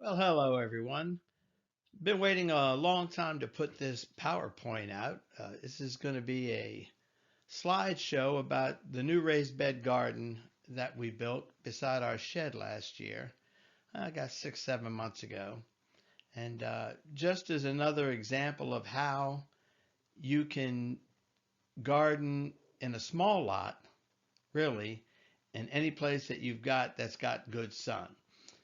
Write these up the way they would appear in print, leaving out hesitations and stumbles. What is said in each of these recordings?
Well, hello everyone. Been waiting a long time to put this PowerPoint out. This is going to be a slideshow about the new raised bed garden that we built beside our shed last year. I got 6, 7 months ago. And just as another example of how you can garden in a small lot, really, in any place that you've got that's got good sun.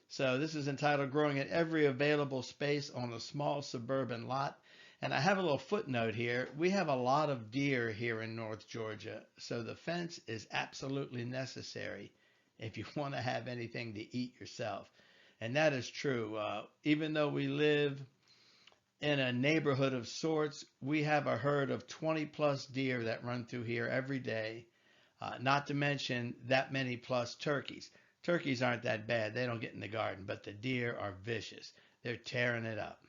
So this is entitled Growing at Every Available Space on a Small Suburban Lot. And I have a little footnote here. We have a lot of deer here in North Georgia, so the fence is absolutely necessary if you want to have anything to eat yourself. And that is true. Even though we live in a neighborhood of sorts, we have a herd of 20 plus deer that run through here every day, not to mention that many plus turkeys. Turkeys aren't that bad. They don't get in the garden, but the deer are vicious. They're tearing it up.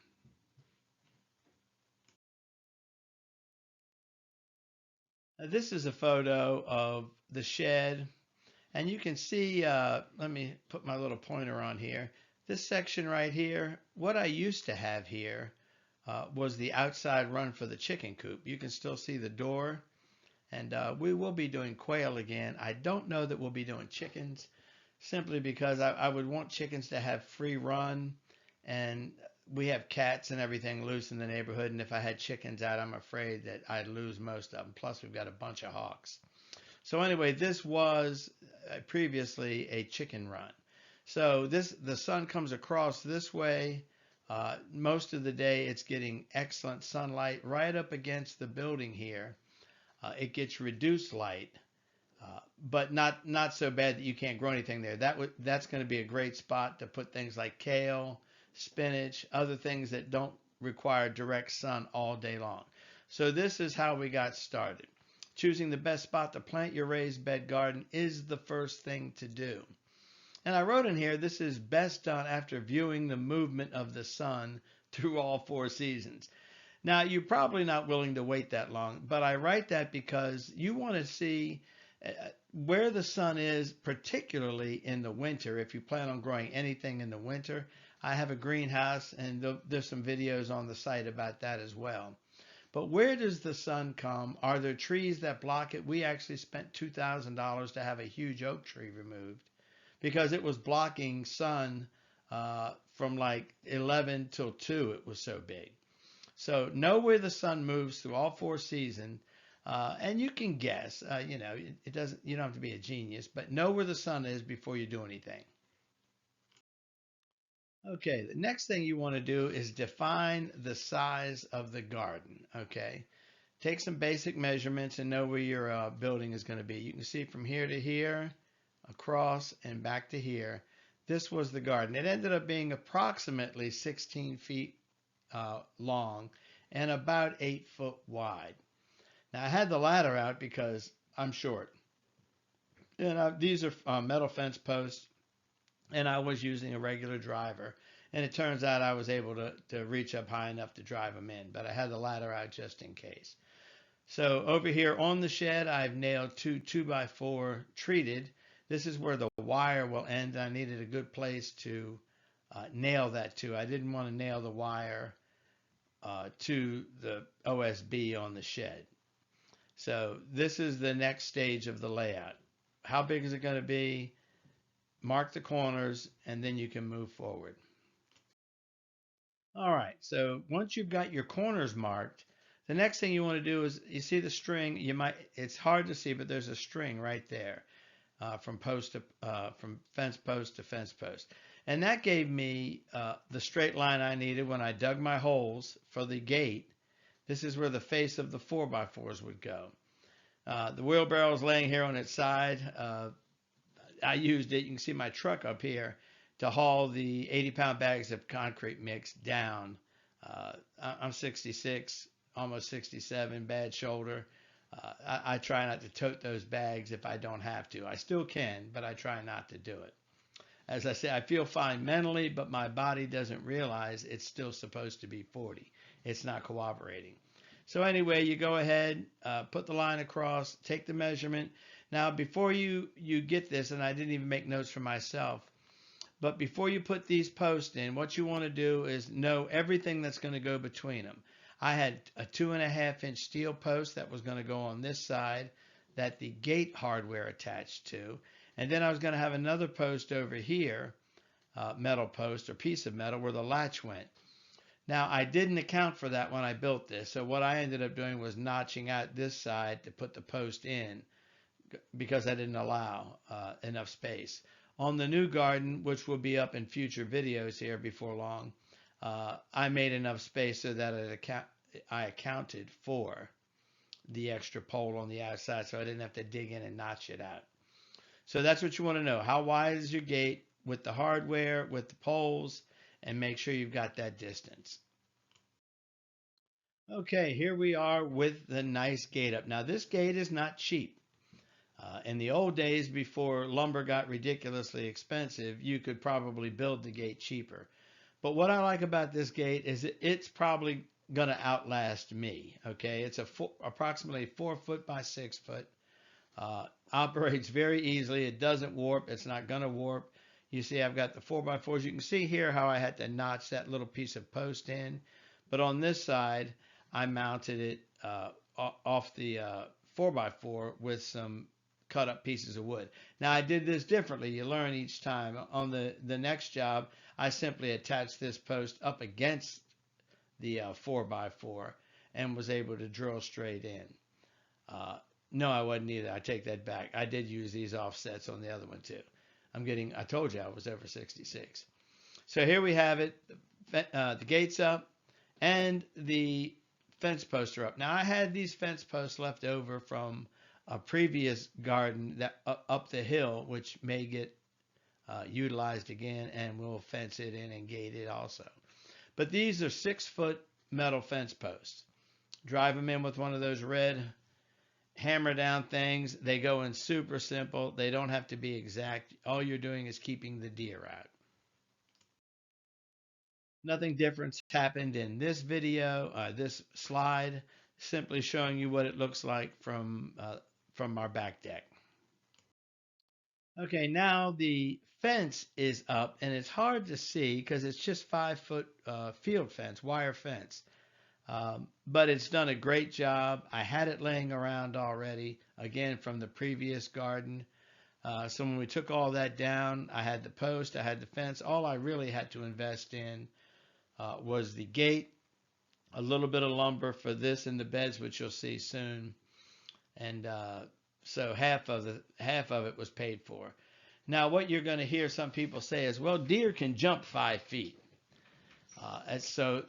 This is a photo of the shed, and you can see, let me put my little pointer on here. This section right here, what I used to have here was the outside run for the chicken coop. You can still see the door, and we will be doing quail again. I don't know that we'll be doing chickens simply because I would want chickens to have free run, and we have cats and everything loose in the neighborhood, and if I had chickens out, I'm afraid that I'd lose most of them. Plus, we've got a bunch of hawks. So anyway, this was previously a chicken run. So the sun comes across this way. Most of the day, it's getting excellent sunlight right up against the building here. It gets reduced light, but not so bad that you can't grow anything there. That's going to be a great spot to put things like kale, spinach, other things that don't require direct sun all day long. So this is how we got started. Choosing the best spot to plant your raised bed garden is the first thing to do. And I wrote in here, this is best done after viewing the movement of the sun through all 4 seasons. Now, you're probably not willing to wait that long, but I write that because you want to see where the sun is, particularly in the winter. If you plan on growing anything in the winter, I have a greenhouse, and there's some videos on the site about that as well. But where does the sun come? Are there trees that block it? We actually spent $2,000 to have a huge oak tree removed because it was blocking sun from like 11 till 2. It was so big. So know where the sun moves through all 4 seasons, and you can guess. It doesn't. You don't have to be a genius, but know where the sun is before you do anything. Okay, the next thing you want to do is define the size of the garden. Okay, take some basic measurements and know where your building is going to be. You can see from here to here, across, and back to here. This was the garden. It ended up being approximately 16 feet long and about 8 foot wide. Now I had the ladder out because I'm short. And these are metal fence posts, and I was using a regular driver. And it turns out I was able to reach up high enough to drive them in, but I had the ladder out just in case. So over here on the shed, I've nailed two 2x4 treated. This is where the wire will end. I needed a good place to nail that to. I didn't want to nail the wire to the OSB on the shed. So this is the next stage of the layout. How big is it going to be? Mark the corners, and then you can move forward. All right, so once you've got your corners marked, the next thing you want to do is, you see the string, it's hard to see, but there's a string right there from fence post to fence post. And that gave me the straight line I needed when I dug my holes for the gate. This is where the face of the 4x4s would go. The wheelbarrow is laying here on its side. I used it, you can see my truck up here, to haul the 80-pound bags of concrete mix down. I'm 66, almost 67, bad shoulder. I try not to tote those bags if I don't have to. I still can, but I try not to do it. As I say, I feel fine mentally, but my body doesn't realize it's still supposed to be 40. It's not cooperating. So anyway, you go ahead, put the line across, take the measurement. Now, before you get this, and I didn't even make notes for myself, But before you put these posts in, what you want to do is know everything that's going to go between them. I had a 2.5 inch steel post that was going to go on this side that the gate hardware attached to. And then I was going to have another post over here, metal post or piece of metal where the latch went. Now, I didn't account for that when I built this. So what I ended up doing was notching out this side to put the post in because I didn't allow enough space. On the new garden, which will be up in future videos here before long, I made enough space so that I accounted for the extra pole on the outside so I didn't have to dig in and notch it out. So that's what you want to know. How wide is your gate with the hardware, with the poles, and make sure you've got that distance. Okay, here we are with the nice gate up. Now this gate is not cheap. In the old days, before lumber got ridiculously expensive, you could probably build the gate cheaper. But what I like about this gate is it's probably going to outlast me. Okay, it's approximately 4 foot by 6 foot. Operates very easily. It doesn't warp. It's not going to warp. You see, I've got the 4x4s. You can see here how I had to notch that little piece of post in. But on this side, I mounted it off the 4x4 with some cut up pieces of wood. Now I did this differently. You learn each time. On the next job, I simply attached this post up against the 4x4 and was able to drill straight in. No, I wasn't either. I take that back. I did use these offsets on the other one too. I told you I was over 66. So here we have it. The gate's up and the fence posts are up. Now I had these fence posts left over from a previous garden that up the hill, which may get utilized again, and we'll fence it in and gate it also. But these are 6 foot metal fence posts. Drive them in with one of those red hammer down things. They go in super simple. They don't have to be exact. All you're doing is keeping the deer out. Nothing different happened in this video, this slide, simply showing you what it looks like from our back deck. Okay, now the fence is up and it's hard to see because it's just 5 foot field fence, wire fence. But it's done a great job. I had it laying around already, again, from the previous garden. So when we took all that down, I had the post, I had the fence. All I really had to invest in was the gate, a little bit of lumber for this and the beds, which you'll see soon. And so half of it was paid for. Now, what you're going to hear some people say is, well, deer can jump 5 feet. As though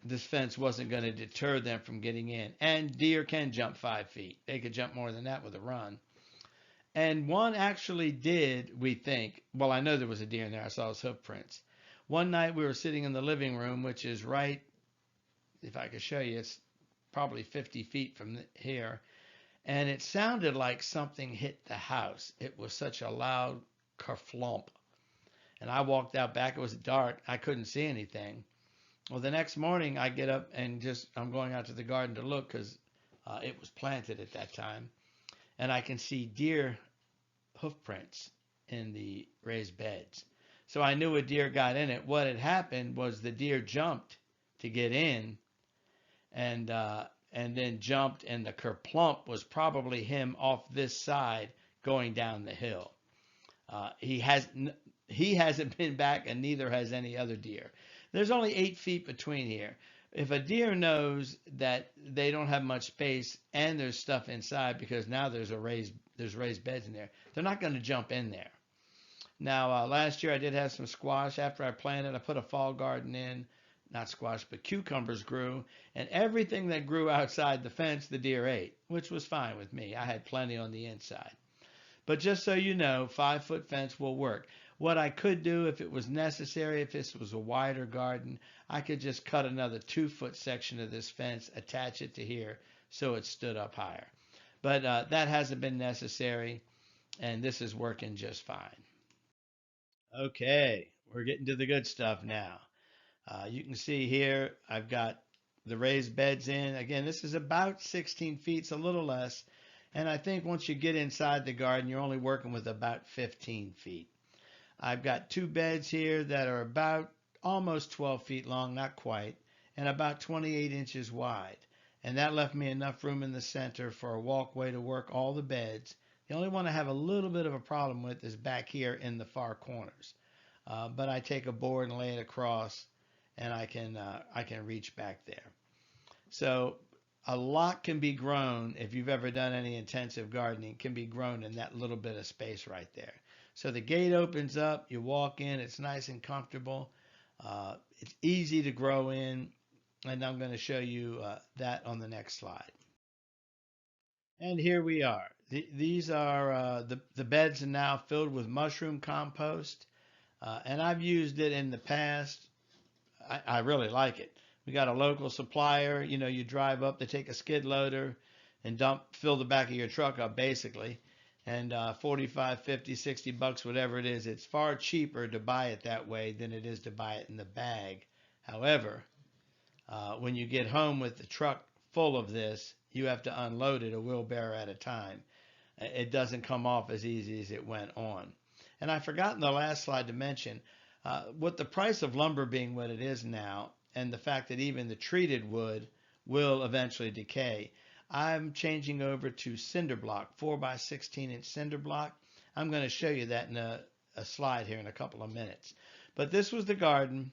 this fence wasn't going to deter them from getting in. And deer can jump 5 feet. They could jump more than that with a run. And one actually did, we think. Well, I know there was a deer in there. I saw his hoof prints. One night we were sitting in the living room, which is right, if I could show you, it's probably 50 feet from here. And it sounded like something hit the house. It was such a loud kerflump. And I walked out back. It was dark. I couldn't see anything. Well, the next morning I get up and I'm going out to the garden to look because it was planted at that time. And I can see deer hoof prints in the raised beds. So I knew a deer got in it. What had happened was the deer jumped to get in and then jumped, and the kerplump was probably him off this side going down the hill. He hasn't been back, and neither has any other deer. There's only 8 feet between here. If a deer knows that they don't have much space and there's stuff inside, because now there's raised beds in there, they're not going to jump in there. Now, last year I did have some squash. After I planted, I put a fall garden in. Not squash, but cucumbers grew. And everything that grew outside the fence, the deer ate, which was fine with me. I had plenty on the inside. But just so you know, 5 foot fence will work. What I could do if it was necessary, if this was a wider garden, I could just cut another 2 foot section of this fence, attach it to here so it stood up higher. But that hasn't been necessary, and this is working just fine. Okay, we're getting to the good stuff now. You can see here I've got the raised beds in. Again, this is about 16 feet, it's a little less. And I think once you get inside the garden, you're only working with about 15 feet. I've got two beds here that are about almost 12 feet long, not quite, and about 28 inches wide. And that left me enough room in the center for a walkway to work all the beds. The only one I have a little bit of a problem with is back here in the far corners. But I take a board and lay it across, and I can reach back there. So a lot can be grown if you've ever done any intensive gardening, can be grown in that little bit of space right there. So the gate opens up, you walk in, it's nice and comfortable. It's easy to grow in, and I'm going to show you that on the next slide. And here we are. These are the beds are now filled with mushroom compost, and I've used it in the past. I really like it. We got a local supplier. You know, you drive up, they take a skid loader and fill the back of your truck up basically. And 45, 50, 60 bucks, whatever it is, it's far cheaper to buy it that way than it is to buy it in the bag. However, when you get home with the truck full of this, you have to unload it a wheelbarrow at a time. It doesn't come off as easy as it went on. And I forgot in the last slide to mention, with the price of lumber being what it is now, and the fact that even the treated wood will eventually decay, I'm changing over to cinder block, 4 by 16-inch cinder block. I'm going to show you that in a slide here in a couple of minutes. But this was the garden,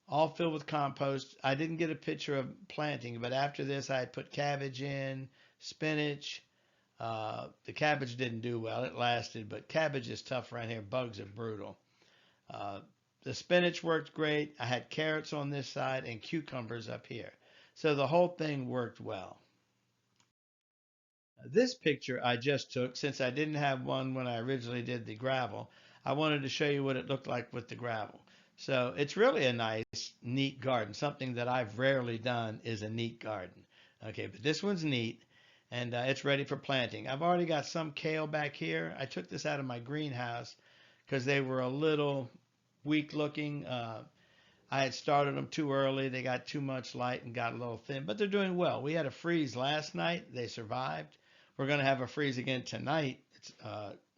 all filled with compost. I didn't get a picture of planting, but after this I put cabbage in, spinach. The cabbage didn't do well. It lasted, but cabbage is tough around here. Bugs are brutal. Uh, the spinach worked great. I had carrots on this side and cucumbers up here. So the whole thing worked well. This picture I just took, since I didn't have one when I originally did the gravel, I wanted to show you what it looked like with the gravel. So it's really a nice, neat garden. Something that I've rarely done is a neat garden. Okay, but this one's neat, and it's ready for planting. I've already got some kale back here. I took this out of my greenhouse because they were a little weak looking. I had started them too early. They got too much light and got a little thin, but they're doing well. We had a freeze last night. They survived. We're going to have a freeze again tonight. It's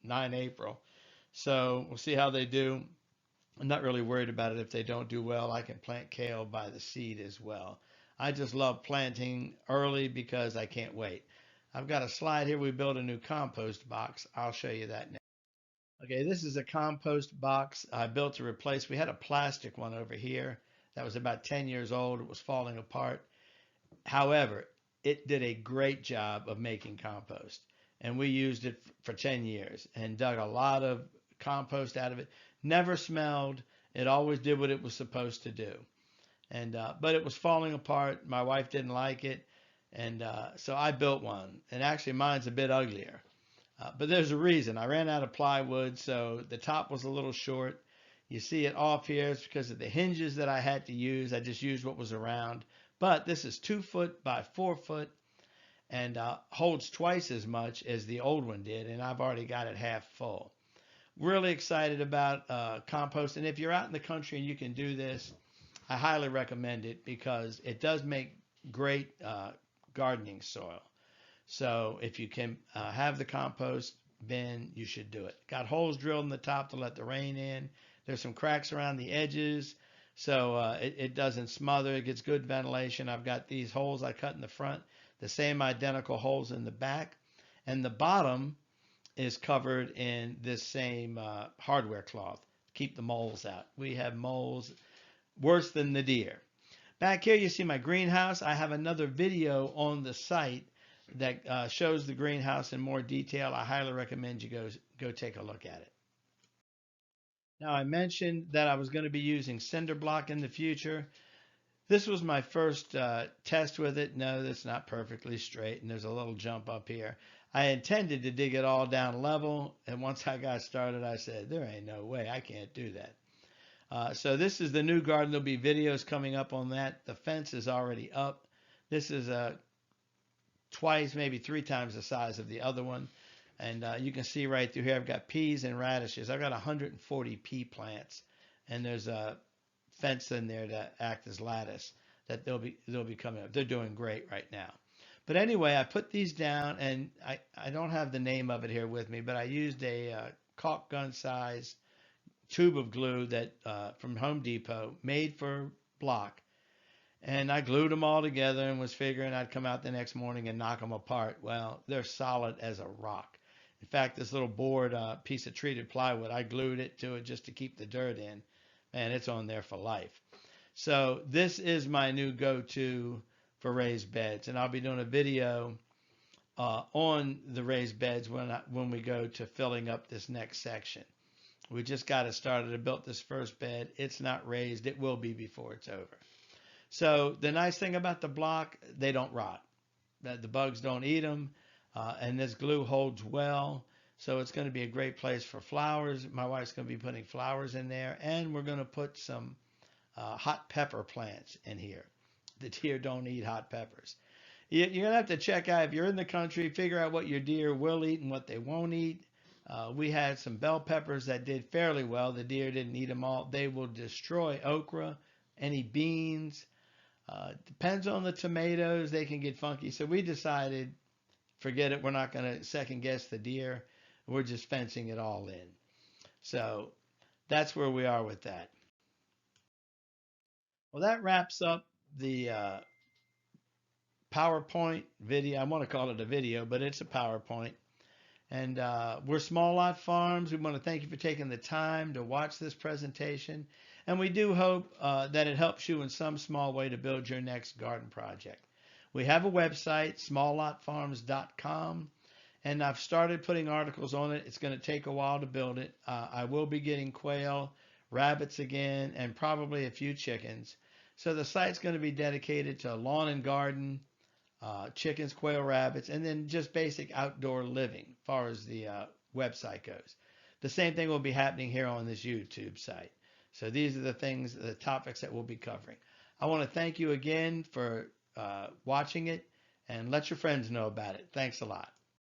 9 April. So we'll see how they do. I'm not really worried about it if they don't do well. I can plant kale by the seed as well. I just love planting early because I can't wait. I've got a slide here. We built a new compost box. I'll show you that next. Okay, this is a compost box I built to replace. We had a plastic one over here that was about 10 years old. It was falling apart. However, it did a great job of making compost. And we used it for 10 years and dug a lot of compost out of it. Never smelled. It always did what it was supposed to do. And but it was falling apart. My wife didn't like it, and so I built one. And actually, mine's a bit uglier. But there's a reason. I ran out of plywood, so the top was a little short. You see it off here. It's because of the hinges that I had to use. I just used what was around. But this is 2 foot by 4 foot and holds twice as much as the old one did. And I've already got it half full. Really excited about compost. And if you're out in the country and you can do this, I highly recommend it because it does make great gardening soil. So if you can have the compost bin, you should do it. Got holes drilled in the top to let the rain in. There's some cracks around the edges, so it doesn't smother. It gets good ventilation. I've got these holes I cut in the front, the same identical holes in the back, and the bottom is covered in this same hardware cloth to keep the moles out. We have moles worse than the deer. Back here you see my greenhouse. I have another video on the site that shows the greenhouse in more detail. I highly recommend you go take a look at it. Now I mentioned that I was going to be using cinder block in the future. This was my first test with it. No, that's not perfectly straight, and there's a little jump up here. I intended to dig it all down level, and once I got started, I said, there ain't no way, I can't do that. So this is the new garden. There'll be videos coming up on that. The fence is already up. This is twice, maybe 3 times the size of the other one. And you can see right through here, I've got peas and radishes. I've got 140 pea plants, and there's a fence in there to act as lattice that they'll be coming up. They're doing great right now. But anyway, I put these down, and I don't have the name of it here with me, but I used a caulk gun size tube of glue that from Home Depot, made for block. And I glued them all together and was figuring I'd come out the next morning and knock them apart. Well, they're solid as a rock. In fact, this little board, piece of treated plywood, I glued it to it just to keep the dirt in. Man, it's on there for life. So this is my new go-to for raised beds, and I'll be doing a video on the raised beds when we go to filling up this next section. We just got it started. I built this first bed. It's not raised. It will be before it's over. So the nice thing about the block, they don't rot. The bugs don't eat them, and this glue holds well. So it's going to be a great place for flowers. My wife's going to be putting flowers in there, and we're going to put some hot pepper plants in here. The deer don't eat hot peppers. You're going to have to check out, if you're in the country, figure out what your deer will eat and what they won't eat. We had some bell peppers that did fairly well. The deer didn't eat them all. They will destroy okra, any beans. Depends on the tomatoes. They can get funky. So we decided, forget it. We're not going to second guess the deer. We're just fencing it all in. So that's where we are with that. Well, that wraps up the PowerPoint video. I want to call it a video, but it's a PowerPoint. And we're Small Lot Farms. We want to thank you for taking the time to watch this presentation. And we do hope that it helps you in some small way to build your next garden project. We have a website, smalllotfarms.com, and I've started putting articles on it. It's going to take a while to build it. I will be getting quail, rabbits again, and probably a few chickens. So the site's going to be dedicated to lawn and garden, chickens, quail, rabbits, and then just basic outdoor living as far as the website goes. The same thing will be happening here on this YouTube site. So these are the things, the topics that we'll be covering. I want to thank you again for watching it, and let your friends know about it. Thanks a lot.